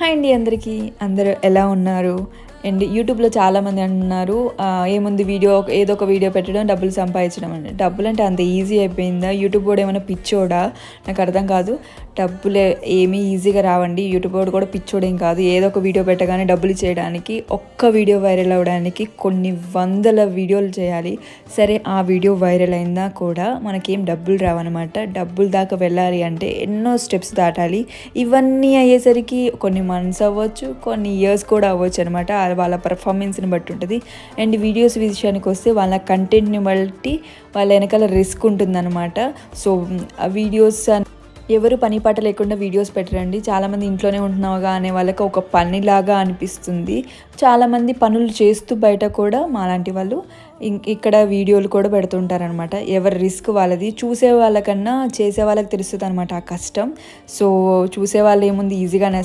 Hi అండి అందరికీ. అందరూ ఎలా ఉన్నారు? అండ్ యూట్యూబ్‌లో చాలామంది అంటున్నారు ఏముంది వీడియో ఏదో ఒక వీడియో పెట్టడం, డబ్బులు సంపాదించడం అని. డబ్బులంటే అంత ఈజీ అయిపోయిందా? యూట్యూబ్ వాడు ఏమైనా పిచ్చోడా? నాకు అర్థం కాదు. డబ్బులే ఏమీ ఈజీగా రావండి. యూట్యూబ్ వాడు కూడా పిచ్చోడేం కాదు. ఏదో ఒక వీడియో పెట్టగానే డబ్బులు చేయడానికి, ఒక్క వీడియో వైరల్ అవ్వడానికి కొన్ని వందల వీడియోలు చేయాలి. సరే ఆ వీడియో వైరల్ అయిందా కూడా మనకేం డబ్బులు రావన్నమాట. డబ్బుల దాకా వెళ్ళాలి అంటే ఎన్నో స్టెప్స్ దాటాలి. ఇవన్నీ అయ్యేసరికి కొన్ని మంత్స్ అవ్వచ్చు, కొన్ని ఇయర్స్ కూడా అవ్వచ్చు అనమాట. వాళ్ళ పర్ఫార్మెన్స్ని బట్టి ఉంటుంది. అండ్ వీడియోస్ విషయానికి వస్తే వాళ్ళ కంటెంట్ని బట్టి వాళ్ళ వెనకాల రిస్క్ ఉంటుందన్నమాట. సో ఆ వీడియోస్ ఎవరు పని పాట లేకుండా వీడియోస్ పెట్టరండి. చాలామంది ఇంట్లోనే ఉంటున్నావుగా అనే వాళ్ళకి ఒక పనిలాగా అనిపిస్తుంది. చాలామంది పనులు చేస్తూ బయట కూడా మాలాంటి వాళ్ళు ఇక్కడ వీడియోలు కూడా పెడుతుంటారనమాట. ఎవరి రిస్క్ వాళ్ళది. చూసే వాళ్ళకన్నా చేసే వాళ్ళకి తెలుస్తుంది అనమాట ఆ కష్టం. సో చూసే వాళ్ళు ఏముంది ఈజీగానే